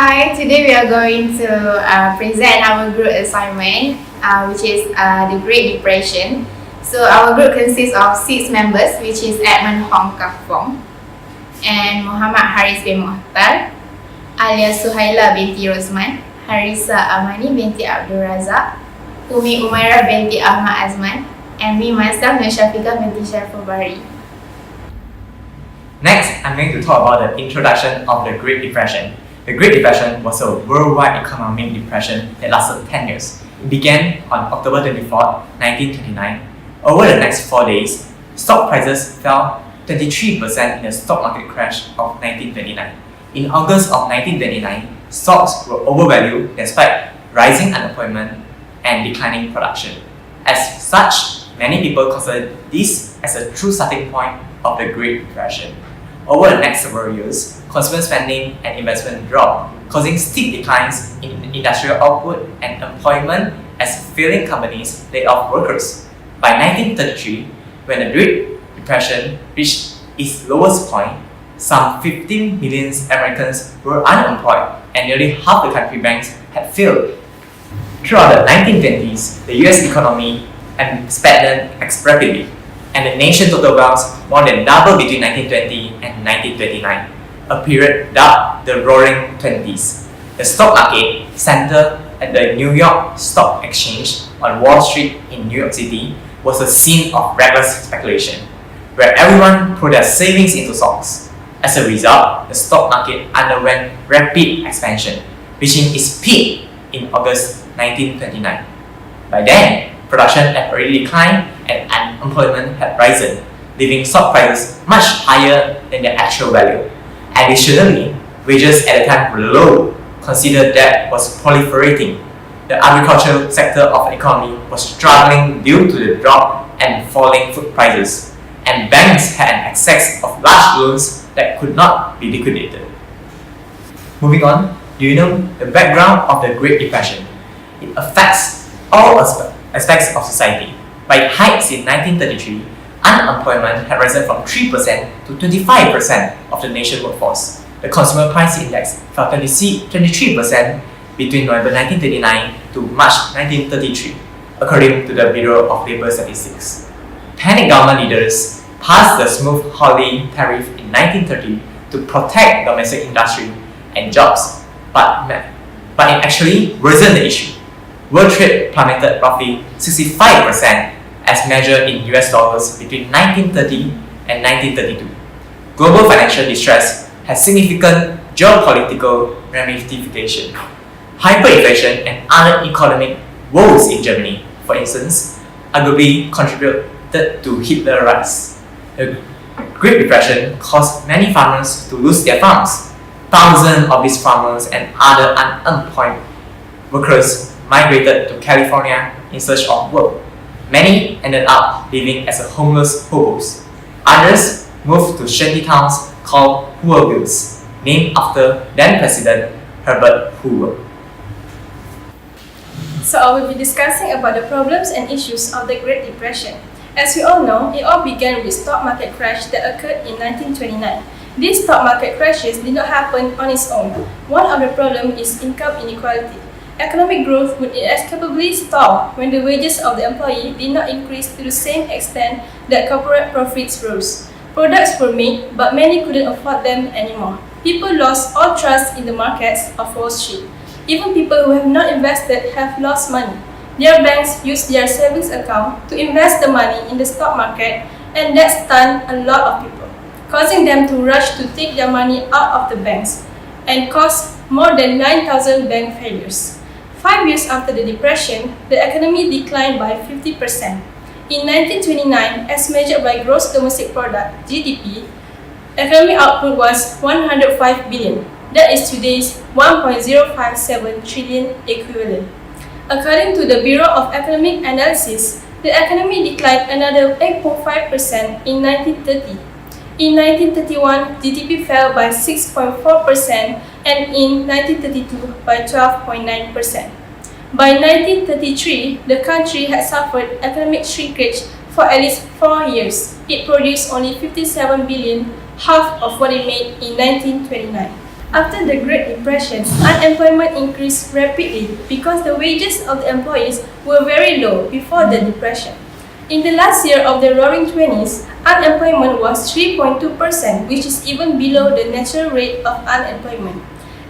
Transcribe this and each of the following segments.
Hi, today we are going to present our group assignment, which is the Great Depression. So our group consists of 6 members, which is Edmund, Foong, and Mohammad Harris bin Mokhtar, Alia, Suhaila, Binti, Rozman, Harissa, Amani, Binti, Razak, Umairah, Binti, Ahmad, Azman, and me myself, Syafiqah, Binti, Shaiful, Bahri. Next, I'm going to talk about the introduction of the Great Depression. The Great Depression was a worldwide economic depression that lasted 10 years. It began on October 24, 1929. Over the next 4 days, stock prices fell 23% in the stock market crash of 1929. In August of 1929, stocks were overvalued despite rising unemployment and declining production. As such, many people consider this as a true starting point of the Great Depression. Over the next several years, consumer spending and investment dropped, causing steep declines in industrial output and employment as failing companies laid off workers. By 1933, when the Great Depression reached its lowest point, some 15 million Americans were unemployed and nearly half the country's banks had failed. Throughout the 1920s, the US economy expanded rapidly, and the nation's total wealth more than doubled between 1920 and 1929, a period dubbed the Roaring Twenties. The stock market, centered at the New York Stock Exchange on Wall Street in New York City, was a scene of reckless speculation, where everyone put their savings into stocks. As a result, the stock market underwent rapid expansion, reaching its peak in August 1929. By then, production had already declined and unemployment had risen, leaving stock prices much higher than their actual value. Additionally, wages at the time were low, considered debt was proliferating. The agricultural sector of the economy was struggling due to the drop and falling food prices, and banks had an excess of large loans that could not be liquidated. Moving on, do you know the background of the Great Depression? It affects all aspects of society. By its heights in 1933, unemployment had risen from 3% to 25% of the nation's workforce. The consumer price index fell 23% between November 1939 to March 1933, according to the Bureau of Labor Statistics. Panicked government leaders passed the smooth holiday tariff in 1930 to protect domestic industry and jobs, but it actually worsened the issue. World trade plummeted roughly 65% as measured in US dollars between 1930 and 1932. Global financial distress has significant geopolitical ramifications. Hyperinflation and other economic woes in Germany, for instance, arguably contributed to Hitler's rise. The Great Depression caused many farmers to lose their farms. Thousands of these farmers and other unemployed workers migrated to California in search of work. Many ended up living as homeless hobos. Others moved to shanty towns called Hoovervilles, named after then President Herbert Hoover. So I will be discussing about the problems and issues of the Great Depression. As we all know, it all began with stock market crash that occurred in 1929. These stock market crashes did not happen on its own. One of the problems is income inequality. Economic growth would inescapably stall when the wages of the employee did not increase to the same extent that corporate profits rose. Products were made, but many couldn't afford them anymore. People lost all trust in the markets of Wall Street. Even people who have not invested have lost money. Their banks used their savings account to invest the money in the stock market, and that stunned a lot of people, causing them to rush to take their money out of the banks and caused more than 9,000 bank failures. 5 years after the Depression, the economy declined by 50%. In 1929, as measured by Gross Domestic Product (GDP), economic output was 105 billion. That is today's 1.057 trillion equivalent. According to the Bureau of Economic Analysis, the economy declined another 8.5% in 1930. In 1931, GDP fell by 6.4% and in 1932 by 12.9%. By 1933, the country had suffered economic shrinkage for at least 4 years. It produced only 57 billion, half of what it made in 1929. After the Great Depression, unemployment increased rapidly because the wages of the employees were very low before the Depression. In the last year of the Roaring Twenties, unemployment was 3.2%, which is even below the natural rate of unemployment.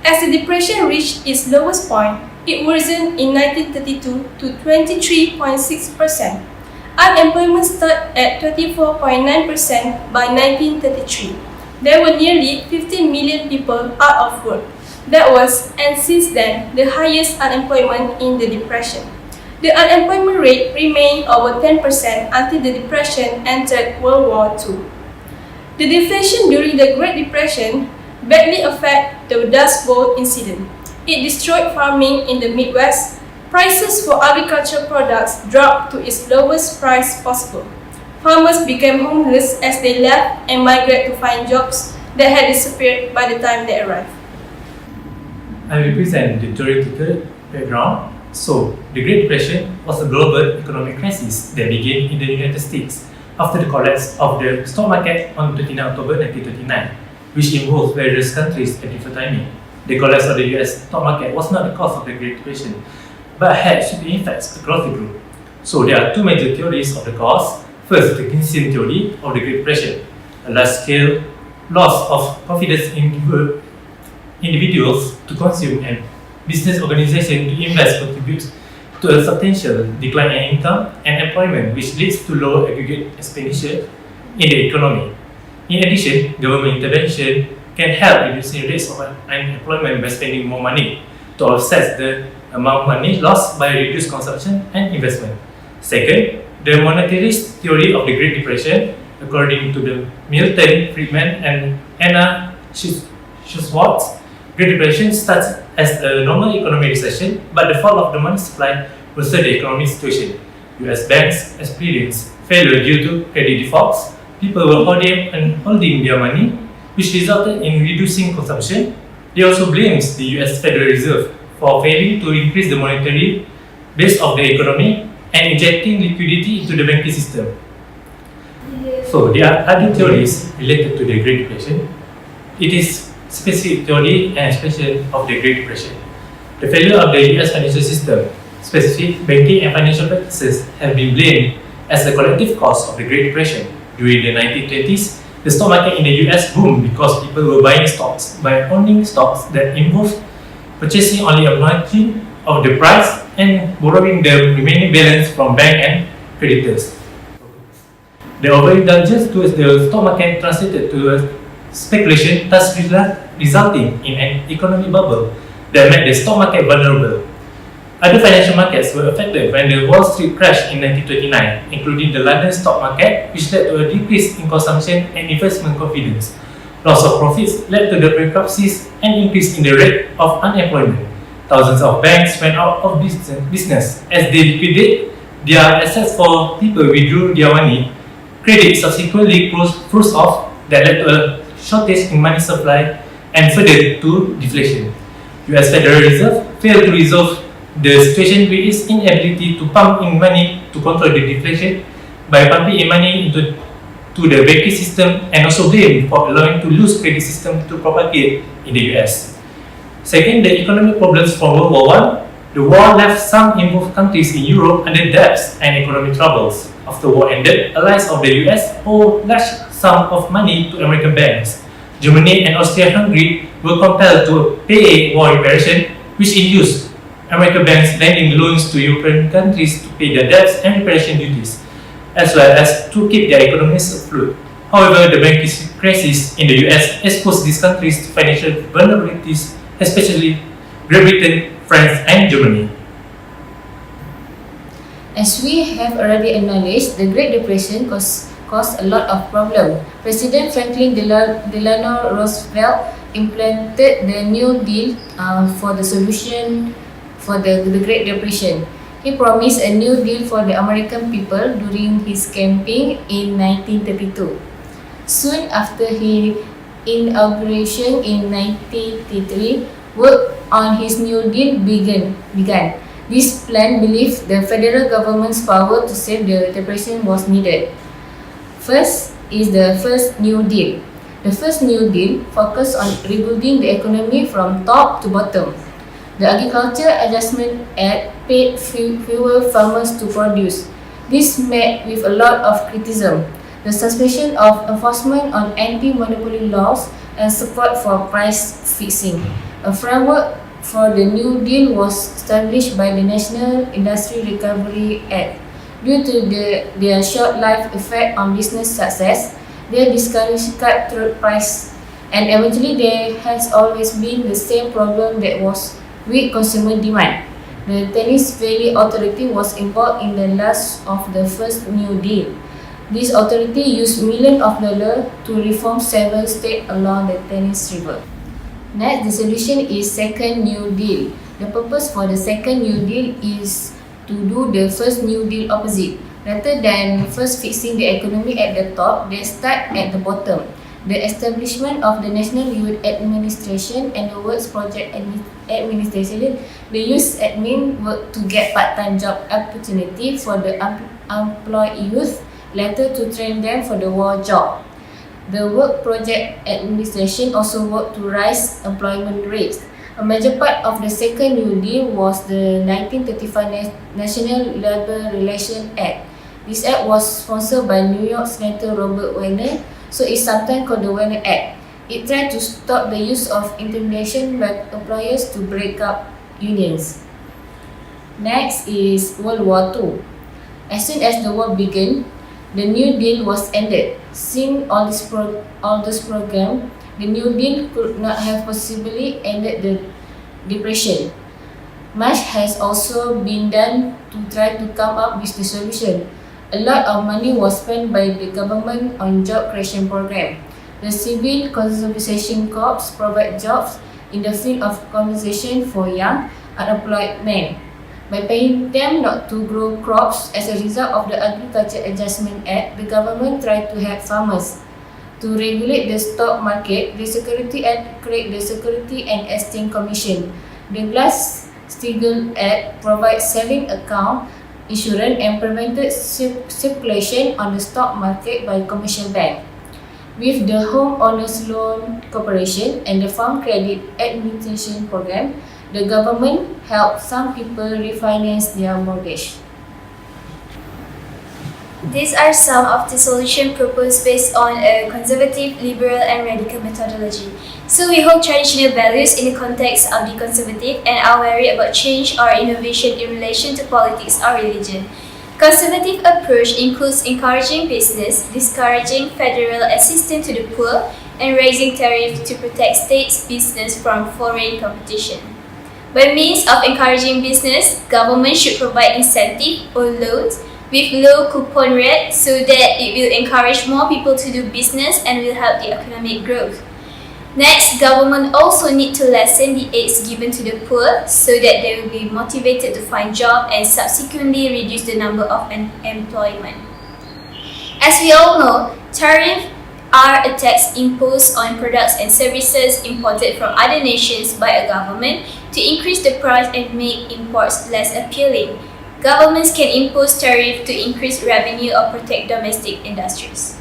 As the Depression reached its lowest point, it worsened in 1932 to 23.6%. Unemployment stood at 24.9% by 1933. There were nearly 15 million people out of work. That was, and since then, the highest unemployment in the Depression. The unemployment rate remained over 10% until the Depression entered World War II. The deflation during the Great Depression badly affected the Dust Bowl incident. It destroyed farming in the Midwest. Prices for agricultural products dropped to its lowest price possible. Farmers became homeless as they left and migrated to find jobs that had disappeared by the time they arrived. I will present the theoretical background. So, the Great Depression was a global economic crisis that began in the United States after the collapse of the stock market on 29 October 1939, which involved various countries at different timing. The collapse of the US stock market was not the cause of the Great Depression, but had sweeping effects across the globe. So, there are two major theories of the cause. First, the Keynesian theory of the Great Depression, a large-scale loss of confidence in individuals to consume and business organizations to invest contributes to a substantial decline in income and employment, which leads to lower aggregate expenditure in the economy. In addition, government intervention can help reducing rates of unemployment by spending more money to offset the amount of money lost by reduced consumption and investment. Second, the monetarist theory of the Great Depression, according to the Milton Friedman and Anna Schwartz, Great Depression starts as a normal economic recession, but the fall of the money supply worsened the economic situation. US banks experienced failure due to credit defaults. People were holding their money, which resulted in reducing consumption. They also blames the US Federal Reserve for failing to increase the monetary base of the economy and injecting liquidity into the banking system. So, there are other theories related to the Great Depression. It is specific theory and expression of the Great Depression. The failure of the US financial system, specific banking and financial practices have been blamed as the collective cause of the Great Depression. During the 1920s, the stock market in the US boomed because people were buying stocks by owning stocks that involved purchasing only a margin of the price and borrowing the remaining balance from bank and creditors. The overindulgence towards the stock market translated to speculation, thus resulting in an economic bubble that made the stock market vulnerable. Other financial markets were affected when the Wall Street crashed in 1929, including the London stock market, which led to a decrease in consumption and investment confidence. Loss of profits led to the bankruptcies and increase in the rate of unemployment. Thousands of banks went out of business as they liquidated their assets for people withdrew their money. Credit subsequently froze off that led to a shortage in money supply and further to deflation. US Federal Reserve failed to resolve the situation with its inability to pump in money to control the deflation by pumping in money into the banking system, and also blamed for allowing the loose credit system to propagate in the US. Second, the economic problems from World War I. The war left some involved countries in Europe under debts and economic troubles. After the war ended, allies of the US owed large sums of money to American banks. Germany and Austria-Hungary were compelled to pay war reparation, which induced American banks lending loans to European countries to pay their debts and reparation duties, as well as to keep their economies afloat. However, the banking crisis in the US exposed these countries to financial vulnerabilities, especially Great Britain, France, and Germany. As we have already acknowledged, the Great Depression caused a lot of problems. President Franklin Delano Roosevelt implemented the New Deal for the solution for the Great Depression. He promised a new deal for the American people during his campaign in 1932. Soon after his inauguration in 1933, work on his New Deal began. This plan believed the federal government's power to save the depression was needed. First is the First New Deal. The first New Deal focused on rebuilding the economy from top to bottom. The Agriculture Adjustment Act paid fewer farmers to produce. This met with a lot of criticism. The suspension of enforcement on anti-monopoly laws and support for price fixing. A framework for the New Deal was established by the National Industry Recovery Act. Due to their short-life effect on business success, they discouraged cutthroat price, and eventually there has always been the same problem that was weak consumer demand. The Thames Valley Authority was involved in the last of the first New Deal. This authority used millions of dollars to reform several states along the Thames River. Next, the solution is Second New Deal. The purpose for the Second New Deal is to do the first New Deal opposite. Rather than first fixing the economy at the top, they start at the bottom. The establishment of the National Youth Administration and the Works Project Administration, the youth admin work to get part-time job opportunity for the unemployed youth, later to train them for the war job. The Work Project Administration also worked to raise employment rates. A major part of the Second New Deal was the 1935 National Labour Relations Act. This act was sponsored by New York Senator Robert Warner, so it's sometimes called the Warner Act. It tried to stop the use of intimidation by employers to break up unions. Next is World War II. As soon as the war began, the New Deal was ended. Seeing all this program, the New Deal could not have possibly ended the Depression. Much has also been done to try to come up with the solution. A lot of money was spent by the government on job creation program. The Civil Conservation Corps provide jobs in the field of conservation for young, unemployed men. By paying them not to grow crops as a result of the Agriculture Adjustment Act, the government tried to help farmers. To regulate the stock market, the Security Act created the Security and Exchange Commission. The Glass-Steagall Act provides saving account insurance and prevented speculation on the stock market by commercial bank. With the Home Owners Loan Corporation and the Farm Credit Administration Program, the government helped some people refinance their mortgage. These are some of the solutions proposed based on a conservative, liberal and radical methodology. So we hold traditional values in the context of the conservative and are wary about change or innovation in relation to politics or religion. Conservative approach includes encouraging business, discouraging federal assistance to the poor, and raising tariffs to protect states' business from foreign competition. By means of encouraging business, government should provide incentive or loans with low coupon rate so that it will encourage more people to do business and will help the economic growth. Next, government also need to lessen the aids given to the poor so that they will be motivated to find job and subsequently reduce the number of unemployment. As we all know, tariffs are a tax imposed on products and services imported from other nations by a government to increase the price and make imports less appealing. Governments can impose tariffs to increase revenue or protect domestic industries.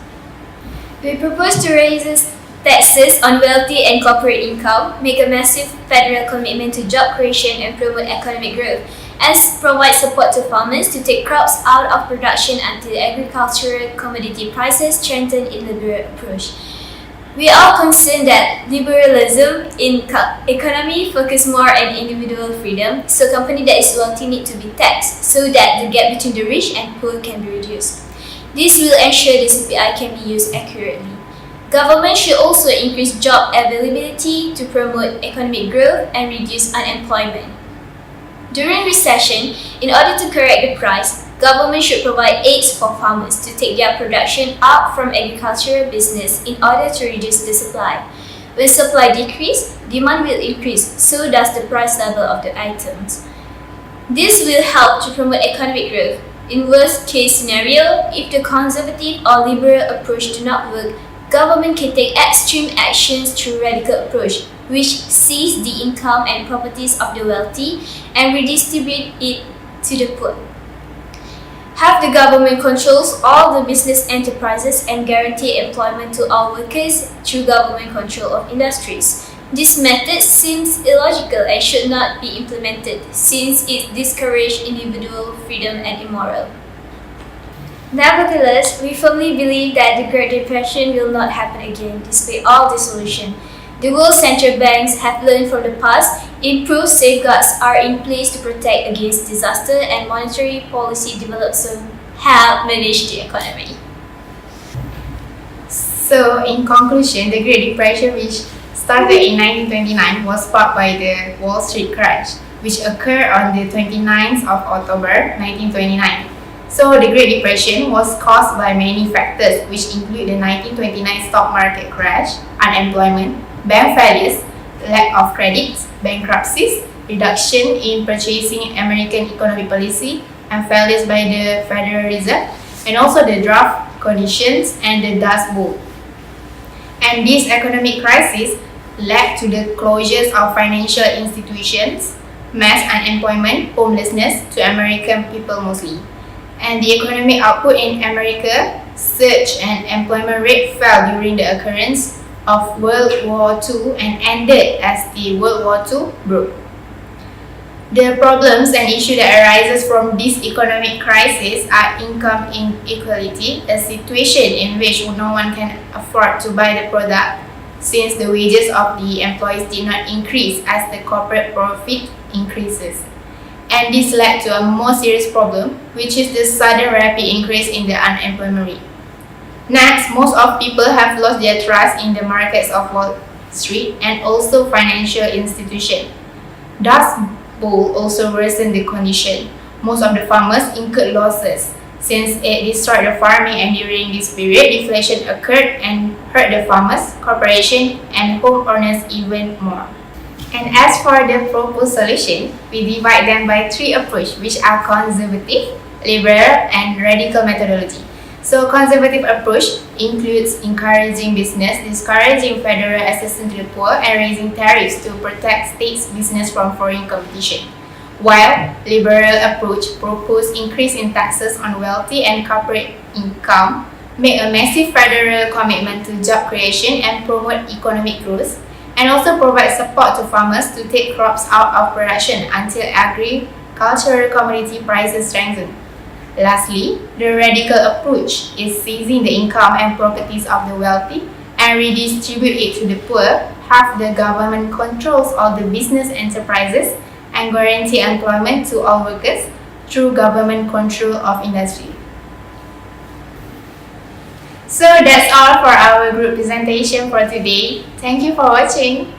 We propose to raise taxes on wealthy and corporate income, make a massive federal commitment to job creation and promote economic growth, and provide support to farmers to take crops out of production until agricultural commodity prices strengthen in liberal approach. We are concerned that liberalism in economy focus more on individual freedom, so company that is wealthy need to be taxed so that the gap between the rich and poor can be reduced. This will ensure the CPI can be used accurately. Government should also increase job availability to promote economic growth and reduce unemployment. During recession, in order to correct the price, government should provide aids for farmers to take their production out from agricultural business in order to reduce the supply. When supply decreases, demand will increase, so does the price level of the items. This will help to promote economic growth. In worst case scenario, if the conservative or liberal approach do not work, government can take extreme actions through radical approach, which seize the income and properties of the wealthy and redistribute it to the poor. Have the government controls all the business enterprises and guarantee employment to all workers through government control of industries. This method seems illogical and should not be implemented since it discourages individual freedom and immoral. Nevertheless, we firmly believe that the Great Depression will not happen again despite all the solution. The world central banks have learned from the past, improved safeguards are in place to protect against disaster, and monetary policy develops to help manage the economy. So, in conclusion, the Great Depression, which started in 1929, was sparked by the Wall Street crash, which occurred on the 29th of October 1929. So, the Great Depression was caused by many factors, which include the 1929 stock market crash, unemployment, bank failures, lack of credit, bankruptcies, reduction in purchasing American economic policy, and failures by the Federal Reserve, and also the drought conditions and the Dust Bowl. And this economic crisis led to the closures of financial institutions, mass unemployment, homelessness to American people mostly. And the economic output in America surged and employment rate fell during the occurrence of World War II and ended as the World War II broke. The problems and issues that arises from this economic crisis are income inequality, a situation in which no one can afford to buy the product since the wages of the employees did not increase as the corporate profit increases. And this led to a more serious problem, which is the sudden rapid increase in the unemployment rate. Next, most of people have lost their trust in the markets of Wall Street and also financial institutions. Dust Bowl also worsened the condition. Most of the farmers incurred losses since it destroyed the farming, and during this period, deflation occurred and hurt the farmers, corporations, and homeowners even more. And as for the proposed solution, we divide them by three approaches, which are conservative, liberal, and radical methodology. So, conservative approach includes encouraging business, discouraging federal assistance to the poor, and raising tariffs to protect states' business from foreign competition. While liberal approach proposes increase in taxes on wealthy and corporate income, make a massive federal commitment to job creation and promote economic growth, and also provide support to farmers to take crops out of production until agricultural commodity prices strengthen. Lastly, the radical approach is seizing the income and properties of the wealthy and redistribute it to the poor, have the government controls all the business enterprises, and guarantee employment to all workers through government control of industry. So that's all for our group presentation for today. Thank you for watching.